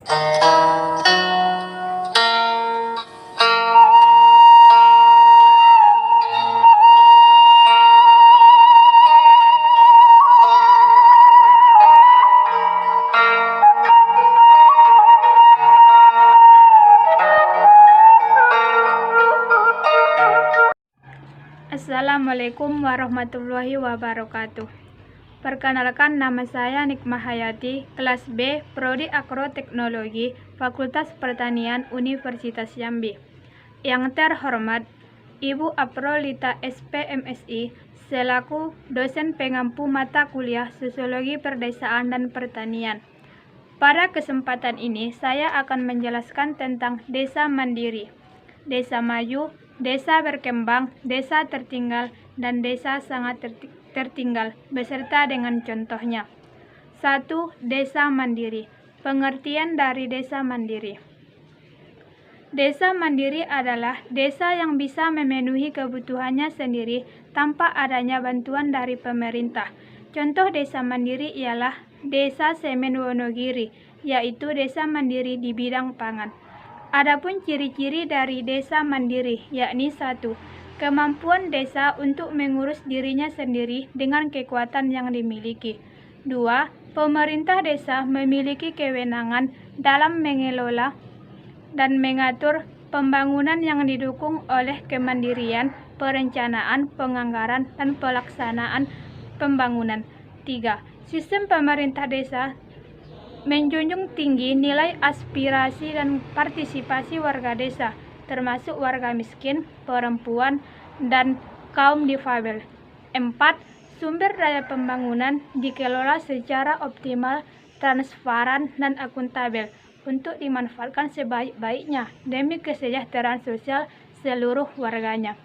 Assalamualaikum warahmatullahi wabarakatuh. Perkenalkan, nama saya Nikmah Hayati, kelas B, Prodi Agroteknologi, Fakultas Pertanian, Universitas Jambi. Yang terhormat, Ibu Aprolita SPMSI, selaku dosen pengampu mata kuliah Sosiologi Perdesaan dan Pertanian. Pada kesempatan ini, saya akan menjelaskan tentang desa mandiri, desa maju, desa berkembang, desa tertinggal, dan desa sangat tertinggal, beserta dengan contohnya. 1. Desa mandiri. Pengertian dari desa mandiri. Desa mandiri adalah desa yang bisa memenuhi kebutuhannya sendiri tanpa adanya bantuan dari pemerintah. Contoh desa mandiri ialah Desa Semen Wonogiri, yaitu desa mandiri di bidang pangan. Adapun ciri-ciri dari desa mandiri, yakni 1. Kemampuan desa untuk mengurus dirinya sendiri dengan kekuatan yang dimiliki. 2. Pemerintah desa memiliki kewenangan dalam mengelola dan mengatur pembangunan yang didukung oleh kemandirian, perencanaan, penganggaran, dan pelaksanaan pembangunan. 3. Sistem pemerintah desa menjunjung tinggi nilai aspirasi dan partisipasi warga desa, termasuk warga miskin, perempuan, dan kaum difabel. 4. Sumber daya pembangunan dikelola secara optimal, transparan, dan akuntabel untuk dimanfaatkan sebaik-baiknya demi kesejahteraan sosial seluruh warganya.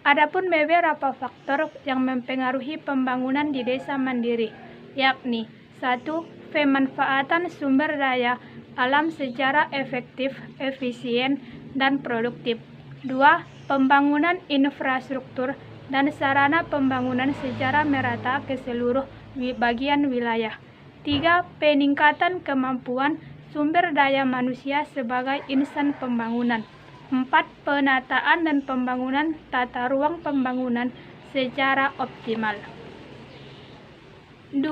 Adapun beberapa faktor yang mempengaruhi pembangunan di desa mandiri, yakni 1. Pemanfaatan sumber daya alam secara efektif, efisien, dan produktif. 2. Pembangunan infrastruktur dan sarana pembangunan secara merata ke seluruh bagian wilayah. 3. Peningkatan kemampuan sumber daya manusia sebagai insan pembangunan. 4. Penataan dan pembangunan tata ruang pembangunan secara optimal. 2.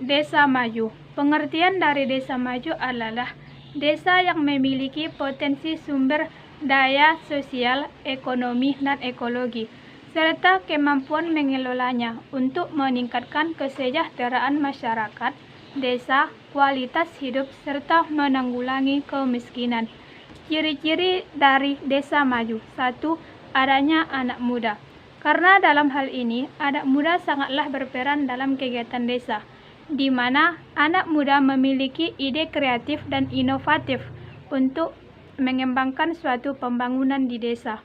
Desa maju. Pengertian dari desa maju adalah desa yang memiliki potensi sumber daya sosial, ekonomi, dan ekologi, serta kemampuan mengelolanya untuk meningkatkan kesejahteraan masyarakat desa, kualitas hidup, serta menanggulangi kemiskinan. Ciri-ciri dari desa maju. 1. Adanya anak muda. Karena dalam hal ini, anak muda sangatlah berperan dalam kegiatan desa, di mana anak muda memiliki ide kreatif dan inovatif untuk mengembangkan suatu pembangunan di desa.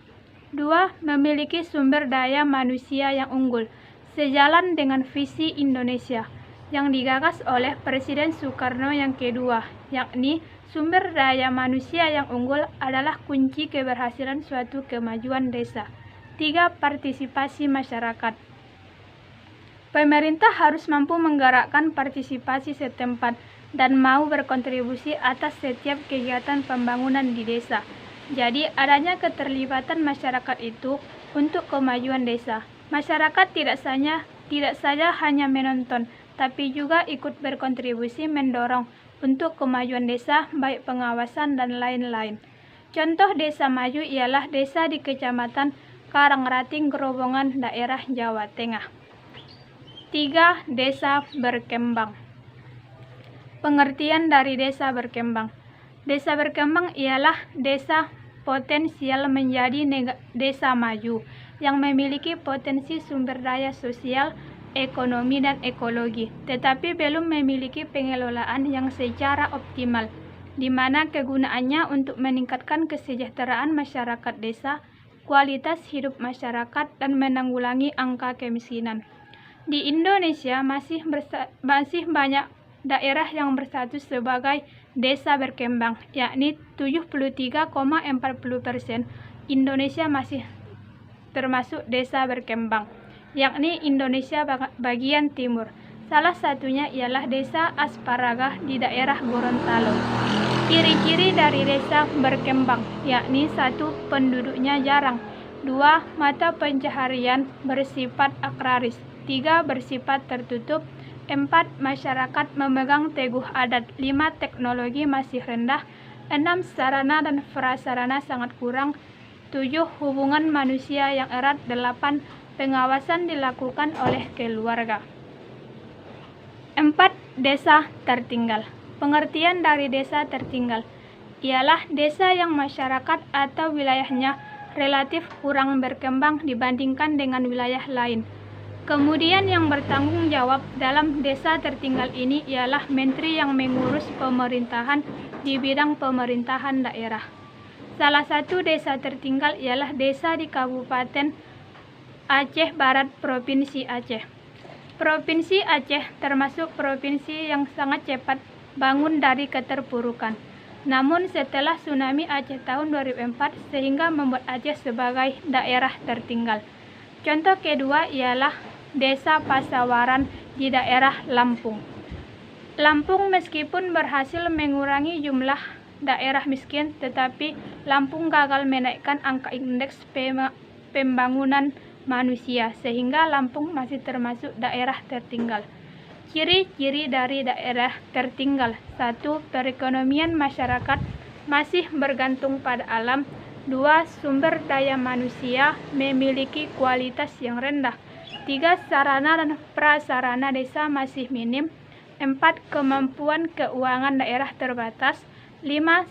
2. Memiliki sumber daya manusia yang unggul, sejalan dengan visi Indonesia yang digagas oleh Presiden Soekarno yang kedua, yakni sumber daya manusia yang unggul adalah kunci keberhasilan suatu kemajuan desa. 3. Partisipasi masyarakat. Pemerintah harus mampu menggerakkan partisipasi setempat dan mau berkontribusi atas setiap kegiatan pembangunan di desa. Jadi, adanya keterlibatan masyarakat itu untuk kemajuan desa. Masyarakat tidak saja hanya menonton, tapi juga ikut berkontribusi mendorong untuk kemajuan desa, baik pengawasan dan lain-lain. Contoh desa maju ialah desa di Kecamatan Karangrating, Grobongan, daerah Jawa Tengah. 3. Desa berkembang. Pengertian dari desa berkembang. Desa berkembang ialah desa potensial menjadi desa maju yang memiliki potensi sumber daya sosial, ekonomi, dan ekologi, tetapi belum memiliki pengelolaan yang secara optimal, di mana kegunaannya untuk meningkatkan kesejahteraan masyarakat desa, kualitas hidup masyarakat, dan menanggulangi angka kemiskinan. Di Indonesia masih banyak daerah yang berstatus sebagai desa berkembang, yakni 73,40%. Indonesia masih termasuk desa berkembang, yakni Indonesia bagian timur. Salah satunya ialah desa Asparaga di daerah Gorontalo. Ciri-ciri dari desa berkembang, yakni 1. Penduduknya jarang, 2. Mata pencaharian bersifat agraris, 3. Bersifat tertutup, 4. Masyarakat memegang teguh adat, 5. Teknologi masih rendah, 6. Sarana dan prasarana sangat kurang, 7. Hubungan manusia yang erat, 8. Pengawasan dilakukan oleh keluarga. 4. Desa tertinggal. Pengertian dari desa tertinggal ialah desa yang masyarakat atau wilayahnya relatif kurang berkembang dibandingkan dengan wilayah lain. Kemudian yang bertanggung jawab dalam desa tertinggal ini ialah menteri yang mengurus pemerintahan di bidang pemerintahan daerah. Salah satu desa tertinggal ialah desa di Kabupaten Aceh Barat, Provinsi Aceh. Provinsi Aceh termasuk provinsi yang sangat cepat bangun dari keterpurukan. Namun setelah tsunami Aceh tahun 2004 sehingga membuat Aceh sebagai daerah tertinggal. Contoh kedua ialah Desa Pasawaran di daerah Lampung. Lampung meskipun berhasil mengurangi jumlah daerah miskin, tetapi Lampung gagal menaikkan angka indeks pembangunan manusia sehingga Lampung masih termasuk daerah tertinggal. Ciri-ciri dari daerah tertinggal: 1. Perekonomian masyarakat masih bergantung pada alam, 2. Sumber daya manusia memiliki kualitas yang rendah, 3. Sarana dan prasarana desa masih minim, 4. Kemampuan keuangan daerah terbatas, 5.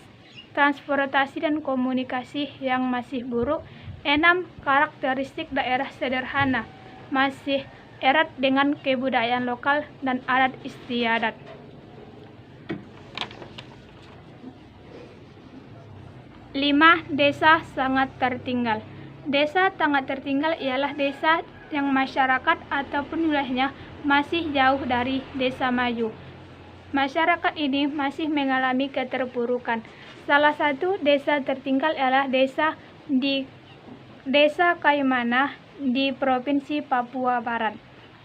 Transportasi dan komunikasi yang masih buruk, 6. Karakteristik daerah sederhana, masih erat dengan kebudayaan lokal dan adat istiadat. 5. Desa sangat tertinggal. Desa sangat tertinggal ialah desa yang masyarakat ataupun wilayahnya masih jauh dari desa maju. Masyarakat ini masih mengalami keterpurukan. Salah satu desa tertinggal ialah desa Kaimana di Provinsi Papua Barat.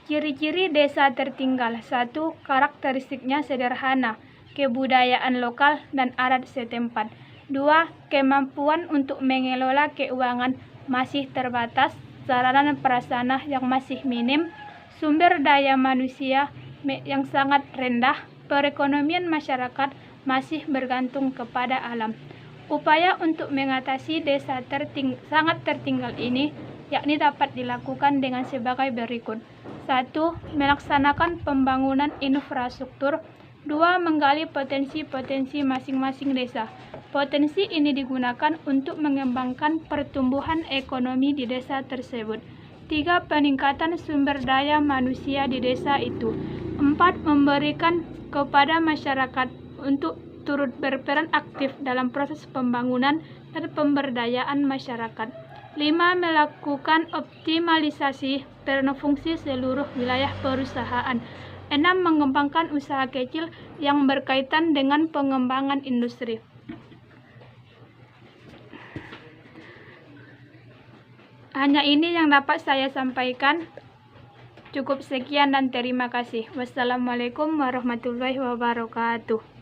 Ciri-ciri desa tertinggal: 1. Karakteristiknya sederhana, kebudayaan lokal dan adat setempat, 2. Kemampuan untuk mengelola keuangan masih terbatas, sarana dan prasarana yang masih minim, sumber daya manusia yang sangat rendah, perekonomian masyarakat masih bergantung kepada alam. Upaya untuk mengatasi desa sangat tertinggal ini yakni dapat dilakukan dengan sebagai berikut. 1. Melaksanakan pembangunan infrastruktur. 2. Menggali potensi-potensi masing-masing desa. Potensi ini digunakan untuk mengembangkan pertumbuhan ekonomi di desa tersebut. 3. Peningkatan sumber daya manusia di desa itu. 4. Memberikan kepada masyarakat untuk turut berperan aktif dalam proses pembangunan dan pemberdayaan masyarakat. 5. Melakukan optimalisasi peran fungsi seluruh wilayah perusahaan. 6. Mengembangkan usaha kecil yang berkaitan dengan pengembangan industri. Hanya ini yang dapat saya sampaikan. Cukup sekian dan terima kasih. Wassalamualaikum warahmatullahi wabarakatuh.